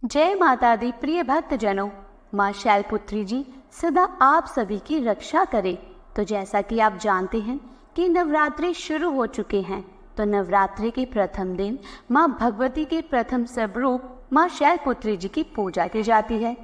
जय माता दी प्रिय भक्तजनों, माँ शैलपुत्री जी सदा आप सभी की रक्षा करे। तो जैसा कि आप जानते हैं कि नवरात्रि शुरू हो चुके हैं, तो नवरात्रि के प्रथम दिन माँ भगवती के प्रथम स्वरूप माँ शैलपुत्री जी की पूजा की जाती है।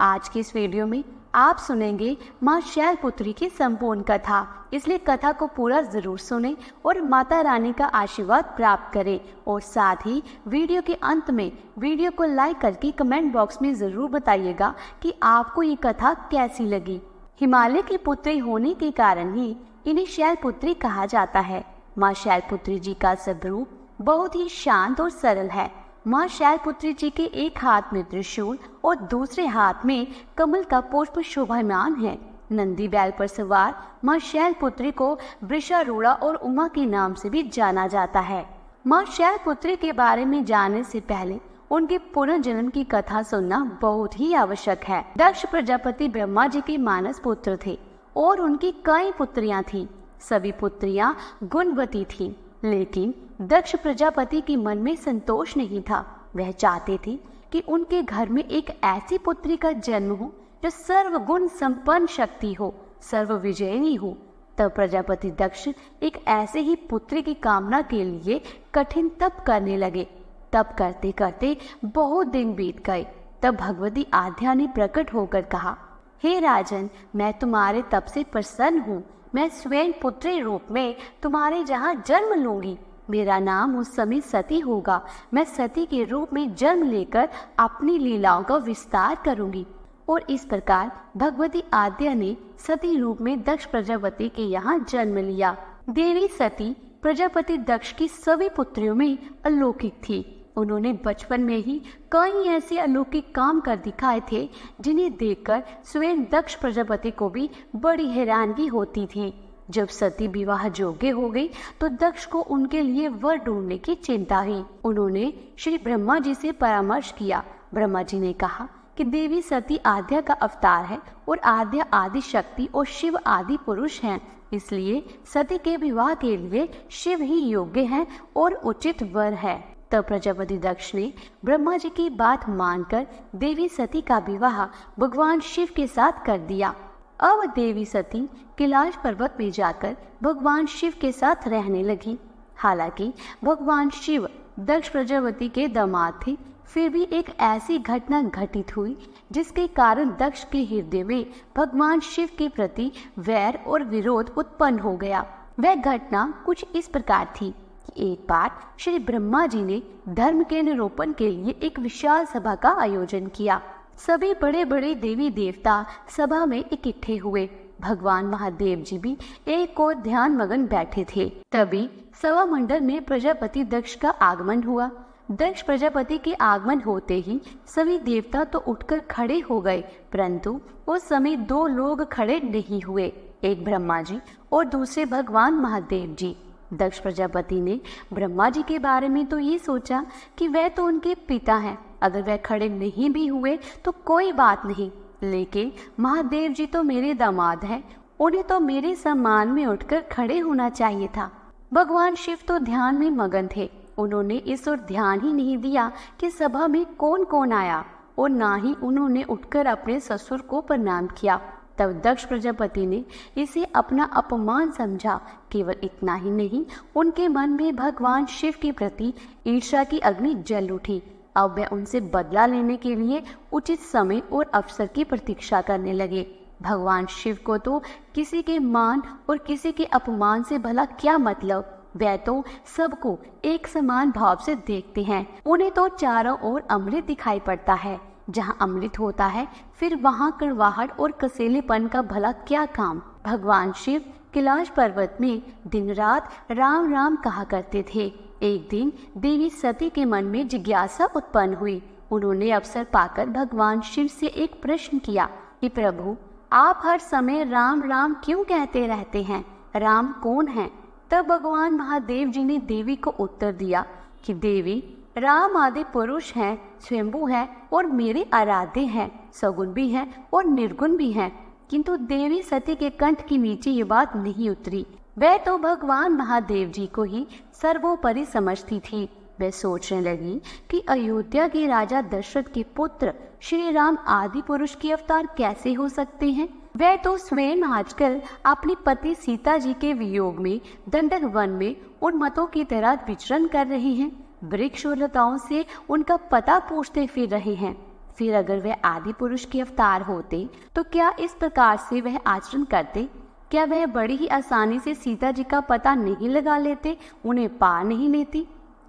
आज की इस वीडियो में आप सुनेंगे माँ शैलपुत्री की संपूर्ण कथा, इसलिए कथा को पूरा जरूर सुनें और माता रानी का आशीर्वाद प्राप्त करें। और साथ ही वीडियो के अंत में वीडियो को लाइक करके कमेंट बॉक्स में जरूर बताइएगा कि आपको ये कथा कैसी लगी। हिमालय की पुत्री होने के कारण ही इन्हें शैलपुत्री कहा जाता है। माँ शैलपुत्री जी का स्वरूप बहुत ही शांत और सरल है। माँ शैलपुत्री जी के एक हाथ में त्रिशूल और दूसरे हाथ में कमल का पुष्प शोभायमान है। नंदी बैल पर सवार माँ शैलपुत्री को वृषारूढ़ा और उमा के नाम से भी जाना जाता है। माँ शैलपुत्री के बारे में जानने से पहले उनके पुनर्जन्म की कथा सुनना बहुत ही आवश्यक है। दक्ष प्रजापति ब्रह्मा जी के मानस पुत्र थे और उनकी कई पुत्रियां थीं। सभी पुत्रियां गुणवती थीं, लेकिन दक्ष प्रजापति के मन में संतोष नहीं था। वह चाहते थे कि उनके घर में एक ऐसी पुत्री का जन्म हो जो सर्वगुण संपन्न शक्ति हो, सर्व विजयी हो। तब प्रजापति दक्ष एक ऐसे ही पुत्री की कामना के लिए कठिन तप करने लगे। तप करते करते बहुत दिन बीत गए। तब भगवती आद्या ने प्रकट होकर कहा, हे राजन, मैं तुम्हारे तप से प्रसन्न हूँ। मैं स्वयं पुत्री रूप में तुम्हारे जहाँ जन्म लूंगी। मेरा नाम उस समय सती होगा। मैं सती के रूप में जन्म लेकर अपनी लीलाओं का विस्तार करूंगी। और इस प्रकार भगवती आद्या ने सती रूप में दक्ष प्रजापति के यहाँ जन्म लिया। देवी सती प्रजापति दक्ष की सभी पुत्रियों में अलौकिक थी। उन्होंने बचपन में ही कई ऐसे अलौकिक काम कर दिखाए थे जिन्हें देखकर स्वयं दक्ष प्रजापति को भी बड़ी हैरानगी होती थी। जब सती विवाह योग्य हो गई तो दक्ष को उनके लिए वर ढूंढने की चिंता हुई। उन्होंने श्री ब्रह्मा जी से परामर्श किया। ब्रह्मा जी ने कहा कि देवी सती आद्या का अवतार है और आद्या आदि शक्ति और शिव आदि पुरुष हैं, इसलिए सती के विवाह के लिए शिव ही योग्य हैं और उचित वर है। तब प्रजापति दक्ष ने ब्रह्मा जी की बात मानकर देवी सती का विवाह भगवान शिव के साथ कर दिया। अब देवी सती कैलाश पर्वत में जाकर भगवान शिव के साथ रहने लगी। हालांकि भगवान शिव दक्ष प्रजापति के दामाद थे, फिर भी एक ऐसी घटना घटित हुई जिसके कारण दक्ष के हृदय में भगवान शिव के प्रति वैर और विरोध उत्पन्न हो गया। वह घटना कुछ इस प्रकार थी कि एक बार श्री ब्रह्मा जी ने धर्म के निरूपण के लिए एक विशाल सभा का आयोजन किया। सभी बड़े बड़े देवी देवता सभा में इकट्ठे हुए। भगवान महादेव जी भी एक और ध्यान मगन बैठे थे। तभी सभा मंडल में प्रजापति दक्ष का आगमन हुआ। दक्ष प्रजापति के आगमन होते ही सभी देवता तो उठकर खड़े हो गए, परंतु उस समय दो लोग खड़े नहीं हुए, एक ब्रह्मा जी और दूसरे भगवान महादेव जी। दक्ष प्रजापति ने ब्रह्मा जी के बारे में तो ये सोचा कि वह तो उनके पिता हैं, अगर वह खड़े नहीं भी हुए तो कोई बात नहीं, लेकिन महादेव जी तो मेरे दामाद हैं, उन्हें तो मेरे सम्मान में उठकर खड़े होना चाहिए था। भगवान शिव तो ध्यान में मगन थे। उन्होंने इस ओर ध्यान ही नहीं दिया कि सभा में कौन कौन आया, और ना ही उन्होंने उठकर अपने ससुर को प्रणाम किया। तब दक्ष प्रजापति ने इसे अपना अपमान समझा। केवल इतना ही नहीं, उनके मन में भगवान शिव के प्रति ईर्ष्या की अग्नि जल उठी। अब वे उनसे बदला लेने के लिए उचित समय और अवसर की प्रतीक्षा करने लगे। भगवान शिव को तो किसी के मान और किसी के अपमान से भला क्या मतलब, वह तो सबको एक समान भाव से देखते हैं। उन्हें तो चारों ओर अमृत दिखाई पड़ता है। जहाँ अमृत होता है फिर वहाँ कड़वाहट और कसेलेपन का भला क्या काम। भगवान शिव कैलाश पर्वत में दिन रात राम राम कहा करते थे। एक दिन देवी सती के मन में जिज्ञासा उत्पन्न हुई। उन्होंने अवसर पाकर भगवान शिव से एक प्रश्न किया कि प्रभु, आप हर समय राम राम क्यों कहते रहते हैं? राम कौन है? तब भगवान महादेव जी ने देवी को उत्तर दिया कि देवी, राम आदि पुरुष हैं, स्वयंभू हैं और मेरे आराध्य हैं, सगुण भी हैं और निर्गुण भी हैं। किंतु देवी सती के कंठ के नीचे ये बात नहीं उतरी। वह तो भगवान महादेव जी को ही सर्वोपरि समझती थी। वह सोचने लगी कि अयोध्या के राजा दशरथ के पुत्र श्री राम आदि पुरुष के अवतार कैसे हो सकते हैं। वह तो स्वयं आजकल अपनी पति सीता जी के वियोग में दंडक वन में उन्मत्तों की तरह विचरण कर रहे हैं, वृक्ष और लताओं से उनका पता पूछते फिर रहे हैं। फिर अगर वह आदि पुरुष के अवतार होते तो क्या इस प्रकार से वह आचरण करते? क्या वह बड़ी ही आसानी से सीता जी का पता नहीं लगा लेते, उन्हें पा नहीं लेती?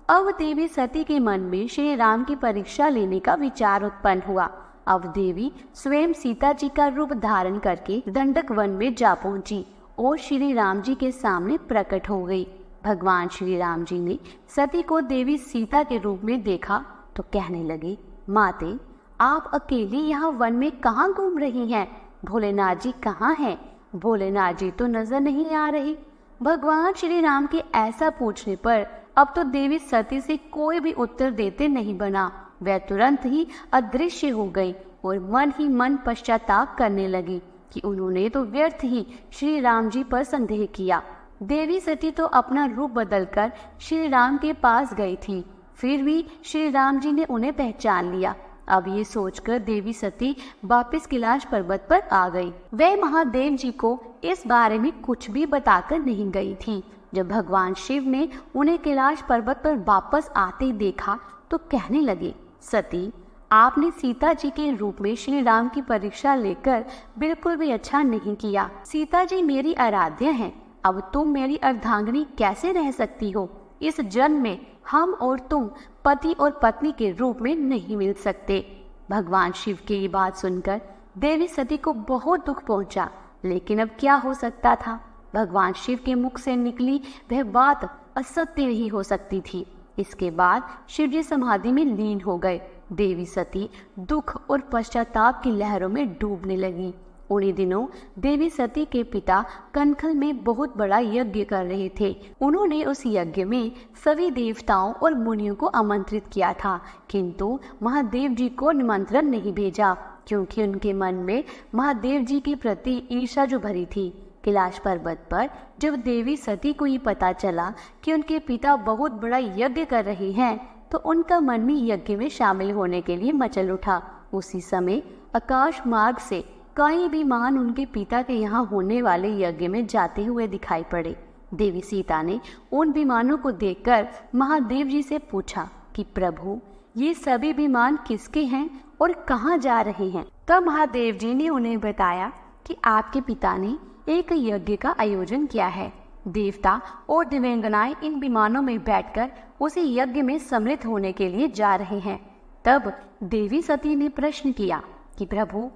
अब देवी सती के मन में श्री राम की परीक्षा लेने का विचार उत्पन्न हुआ। अब देवी स्वयं सीता जी का रूप धारण करके दंडक वन में जा पहुंची और श्री राम जी के सामने प्रकट हो गई। भगवान श्री राम जी ने सती को देवी सीता के रूप में देखा तो कहने लगे, माते, आप अकेली यहाँ वन में कहाँ घूम रही हैं? भोलेनाथ जी कहाँ हैं? भोलेनाथ जी तो नजर नहीं आ रही। भगवान श्री राम के ऐसा पूछने पर अब तो देवी सती से कोई भी उत्तर देते नहीं बना। वह तुरंत ही अदृश्य हो गई और मन ही मन पश्चाताप करने लगी कि उन्होंने तो व्यर्थ ही श्री राम जी पर संदेह किया। देवी सती तो अपना रूप बदलकर श्री राम के पास गई थी, फिर भी श्री राम जी ने उन्हें पहचान लिया। अब ये सोचकर देवी सती वापस कैलाश पर्वत पर आ गई। वह महादेव जी को इस बारे में कुछ भी बताकर नहीं गई थी। जब भगवान शिव ने उन्हें कैलाश पर्वत पर वापस आते देखा तो कहने लगे, सती, आपने सीता जी के रूप में श्री राम की परीक्षा लेकर बिल्कुल भी अच्छा नहीं किया। सीता जी मेरी आराध्य हैं, अब तुम मेरी अर्धांगिनी कैसे रह सकती हो? इस जन्म में हम और तुम पति और पत्नी के रूप में नहीं मिल सकते। भगवान शिव की ये बात सुनकर देवी सती को बहुत दुख पहुंचा, लेकिन अब क्या हो सकता था? भगवान शिव के मुख से निकली वह बात असत्य नहीं हो सकती थी। इसके बाद शिव जी समाधि में लीन हो गए। देवी सती दुख और पश्चाताप की लहरों में डूबने लगी। उन्हीं दिनों देवी सती के पिता कनखल में बहुत बड़ा यज्ञ कर रहे थे। उन्होंने उस यज्ञ में सभी देवताओं और मुनियों को आमंत्रित किया था, किंतु महादेव जी को निमंत्रण नहीं भेजा, क्योंकि उनके मन में महादेव जी के प्रति ईर्ष्या जो भरी थी। कैलाश पर्वत पर जब देवी सती को ये पता चला कि उनके पिता बहुत बड़ा यज्ञ कर रहे हैं, तो उनका मन भी यज्ञ में शामिल होने के लिए मचल उठा। उसी समय आकाश मार्ग से कई विमान उनके पिता के यहाँ होने वाले यज्ञ में जाते हुए दिखाई पड़े। देवी सीता ने उन विमानों को देखकर महादेव जी से पूछा कि प्रभु, ये सभी विमान किसके हैं और कहाँ जा रहे हैं? तब महादेव जी ने उन्हें बताया कि आपके पिता ने एक यज्ञ का आयोजन किया है। देवता और दिव्यांगनाएं इन विमानों में बैठकर उसी यज्ञ में सम्मिलित होने के लिए जा रहे हैं। तब देवी सती ने प्रश्न किया कि प्रभु,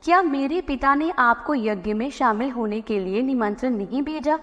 क्या मेरे पिता ने आपको यज्ञ में शामिल होने के लिए निमंत्रण नहीं भेजा?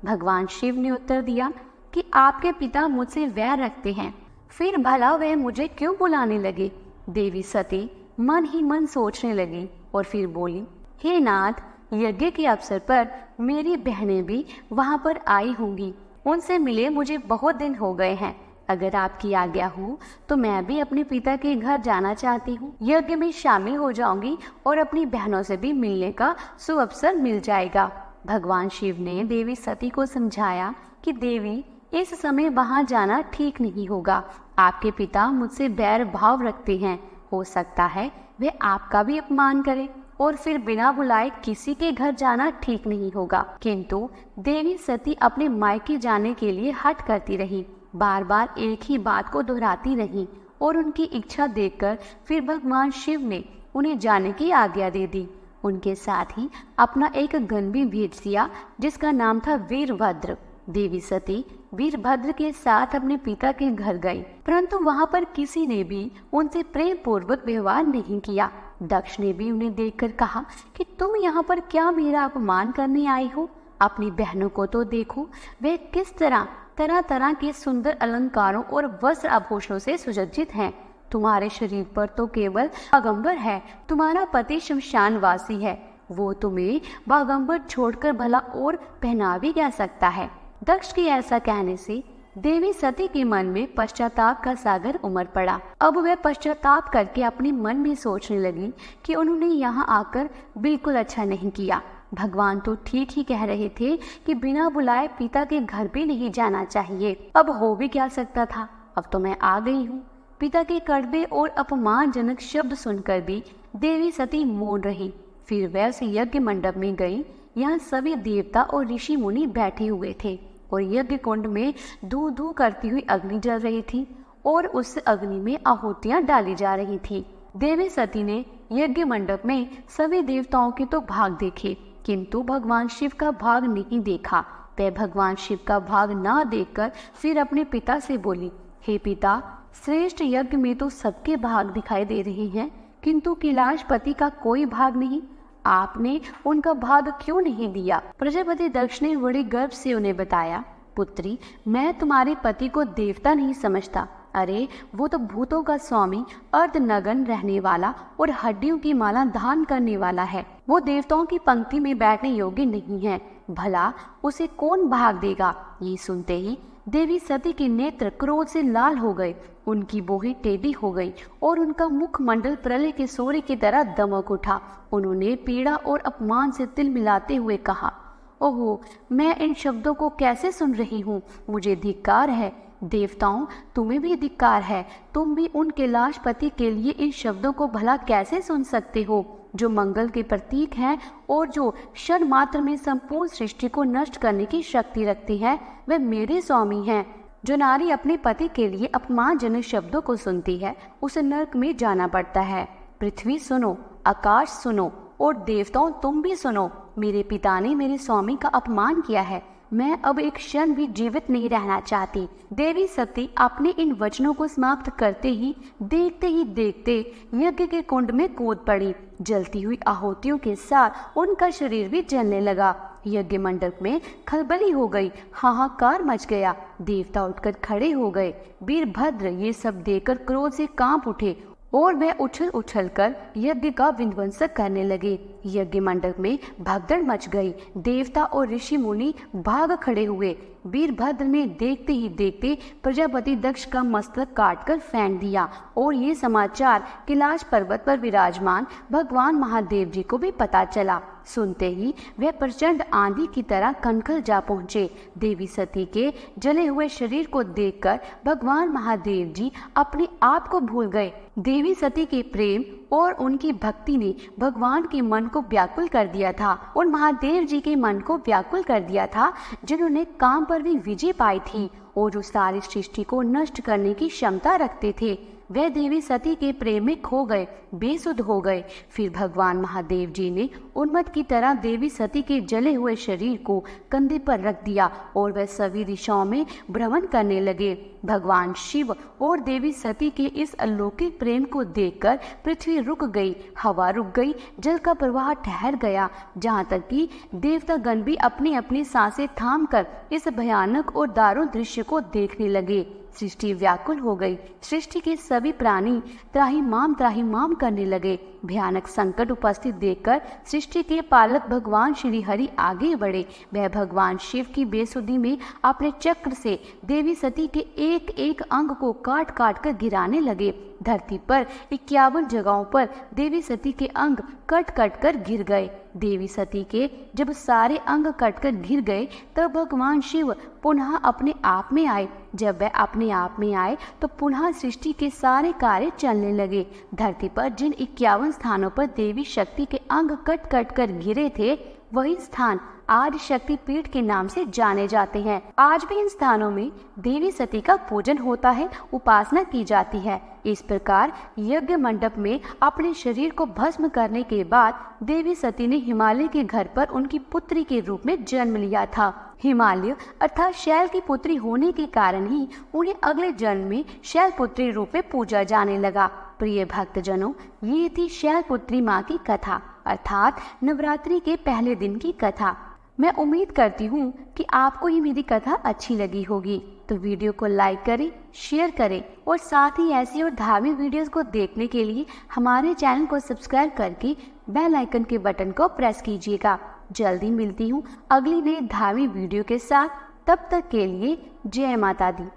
भगवान शिव ने उत्तर दिया कि आपके पिता मुझसे वैर रखते हैं, फिर भला वे मुझे क्यों बुलाने लगे? देवी सती मन ही मन सोचने लगी और फिर बोली, हे नाथ, यज्ञ के अवसर पर मेरी बहनें भी वहां पर आई होंगी। उनसे मिले मुझे बहुत दिन हो गए हैं। अगर आपकी आज्ञा हो तो मैं भी अपने पिता के घर जाना चाहती हूँ। यज्ञ में शामिल हो जाऊंगी और अपनी बहनों से भी मिलने का सुअवसर मिल जाएगा। भगवान शिव ने देवी सती को समझाया कि देवी, इस समय वहां जाना ठीक नहीं होगा। आपके पिता मुझसे बैर भाव रखते हैं। हो सकता है वे आपका भी अपमान करें और फिर बिना बुलाए किसी के घर जाना ठीक नहीं होगा। किंतु देवी सती अपने मायके जाने के लिए हट करती रही, बार बार एक ही बात को दोहराती रही और उनकी इच्छा देखकर फिर भगवान शिव ने उन्हें जाने की आज्ञा दे दी। उनके साथ ही अपना एक गण भी भेज दिया जिसका नाम था वीरभद्र। देवी सती वीरभद्र के साथ अपने पिता के घर गई, परंतु वहां पर किसी ने भी उनसे प्रेम पूर्वक व्यवहार नहीं किया। दक्ष ने भी उन्हें देखकर कहा कि तुम यहाँ पर क्या मेरा अपमान करने आई हो? अपनी बहनों को तो देखो, वे किस तरह तरह तरह के सुंदर अलंकारों और वस्त्र आभूषणों से सुसज्जित हैं। तुम्हारे शरीर पर तो केवल बागंबर है। तुम्हारा पति शमशानवासी है, वो तुम्हें बागंबर छोड़कर भला और पहना भी क्या सकता है? दक्ष के ऐसा कहने से देवी सती के मन में पश्चाताप का सागर उमड़ पड़ा। अब वह पश्चाताप करके अपने मन में सोचने लगी कि उन्होंने यहाँ आकर बिल्कुल अच्छा नहीं किया। भगवान तो ठीक ही कह रहे थे कि बिना बुलाए पिता के घर भी नहीं जाना चाहिए। अब हो भी क्या सकता था? अब तो मैं आ गई हूँ। पिता के कड़वे और अपमानजनक शब्द सुनकर भी देवी सती मौन रही। फिर वह उस यज्ञ मंडप में गई। यहाँ सभी देवता और ऋषि मुनि बैठे हुए थे और यज्ञ कुंड में धू धू करती हुई अग्नि जल रही थी और उस अग्नि में आहुतियां डाली जा रही थी। देवी सती ने यज्ञ मंडप में सभी देवताओं के तो भाग देखे, किंतु भगवान शिव का भाग नहीं देखा। वह भगवान शिव का भाग ना देखकर फिर अपने पिता से बोली, हे पिता, श्रेष्ठ यज्ञ में तो सबके भाग दिखाई दे रहे हैं, किंतु कैलाशपति का कोई भाग नहीं। आपने उनका भाग क्यों नहीं दिया? प्रजापति दक्ष ने बड़े गर्व से उन्हें बताया, पुत्री, मैं तुम्हारे पति को देवता नहीं समझता। अरे वो तो भूतों का स्वामी, अर्धनग्न रहने वाला और हड्डियों की माला धारण करने वाला है। वो देवताओं की पंक्ति में बैठने योग्य नहीं है। भला उसे कौन भाग देगा? ये सुनते ही देवी सती के नेत्र क्रोध से लाल हो गए, उनकी बोहें टेढ़ी हो गई और उनका मुखमंडल प्रलय के सूर्य की तरह दमक उठा। उन्होंने पीड़ा और अपमान से तिल मिलाते हुए कहा, ओहो, मैं इन शब्दों को कैसे सुन रही हूँ? मुझे धिक्कार है। देवताओं, तुम्हें भी धिक्कार है। तुम भी उन कैलाशपति के लिए इन शब्दों को भला कैसे सुन सकते हो, जो मंगल के प्रतीक हैं और जो क्षण मात्र में संपूर्ण सृष्टि को नष्ट करने की शक्ति रखती है। वे मेरे स्वामी हैं। जो नारी अपने पति के लिए अपमानजनक शब्दों को सुनती है, उसे नरक में जाना पड़ता है। पृथ्वी सुनो, आकाश सुनो और देवताओं तुम भी सुनो। मेरे पिता ने मेरे स्वामी का अपमान किया है। मैं अब एक क्षण भी जीवित नहीं रहना चाहती। देवी सती अपने इन वचनों को समाप्त करते ही देखते यज्ञ के कुंड में कूद पड़ी। जलती हुई आहुतियों के साथ उनका शरीर भी जलने लगा। यज्ञ मंडप में खलबली हो गई, हाहाकार मच गया। देवता उठकर खड़े हो गए। वीरभद्र ये सब देखकर क्रोध से कांप उठे और वे उछल कर यज्ञ का विध्वंस करने लगे। यज्ञ मंडप में भगदड़ मच गई। देवता और ऋषि मुनि भाग खड़े हुए। वीरभद्र ने देखते ही देखते प्रजापति दक्ष का मस्तक काटकर फेंक दिया और ये समाचार कैलाश पर्वत पर विराजमान भगवान महादेव जी को भी पता चला। सुनते ही वे प्रचंड आंधी की तरह कनखल जा पहुंचे। देवी सती के जले हुए शरीर को देखकर भगवान महादेव जी अपने आप को भूल गए। देवी सती के प्रेम और उनकी भक्ति ने भगवान के मन को व्याकुल कर दिया था और महादेव जी के मन को व्याकुल कर दिया था, जिन्होंने काम पर भी विजय पाई थी और जो सारी सृष्टि को नष्ट करने की क्षमता रखते थे। वे देवी सती के प्रेम में खो गए, बेसुध हो गए। फिर भगवान महादेव जी ने उन्मत्त की तरह देवी सती के जले हुए शरीर को कंधे पर रख दिया और वे सभी दिशाओं में भ्रमण करने लगे। भगवान शिव और देवी सती के इस अलौकिक प्रेम को देखकर पृथ्वी रुक गई, हवा रुक गई, जल का प्रवाह ठहर गया, जहाँ तक कि देवतागण भी अपनी अपनी सांसें थाम कर इस भयानक और दारुण दृश्य को देखने लगे। सृष्टि व्याकुल हो गई। सृष्टि के सभी प्राणी त्राहिमाम करने लगे। भयानक संकट उपस्थित देखकर सृष्टि के पालक भगवान श्री हरि आगे बढ़े। वह भगवान शिव की बेसुधी में अपने चक्र से देवी सती के एक एक अंग को काट काट कर गिराने लगे। धरती पर 51 जगहों पर देवी सती के अंग कट कट कर गिर गए। देवी सती के जब सारे अंग कटकर गिर गए तब भगवान शिव पुनः अपने आप में आए। जब वह अपने आप में आए तो पुनः सृष्टि के सारे कार्य चलने लगे। धरती पर जिन 51 स्थानों पर देवी शक्ति के अंग कट कट कर गिरे थे, वही स्थान आदि शक्ति पीठ के नाम से जाने जाते हैं। आज भी इन स्थानों में देवी सती का पूजन होता है, उपासना की जाती है। इस प्रकार यज्ञ मंडप में अपने शरीर को भस्म करने के बाद देवी सती ने हिमालय के घर पर उनकी पुत्री के रूप में जन्म लिया था। हिमालय अर्थात शैल की पुत्री होने के कारण ही उन्हें अगले जन्म में शैलपुत्री रूप में पूजा जाने लगा। प्रिय भक्तजनों, ये थी शैलपुत्री माँ की कथा, अर्थात नवरात्रि के पहले दिन की कथा। मैं उम्मीद करती हूँ कि आपको ये मेरी कथा अच्छी लगी होगी। तो वीडियो को लाइक करें, शेयर करें और साथ ही ऐसी और धार्मिक वीडियोस को देखने के लिए हमारे चैनल को सब्सक्राइब करके बेल आइकन के बटन को प्रेस कीजिएगा। जल्दी मिलती हूँ अगली नई धार्मिक वीडियो के साथ। तब तक के लिए जय माता दी।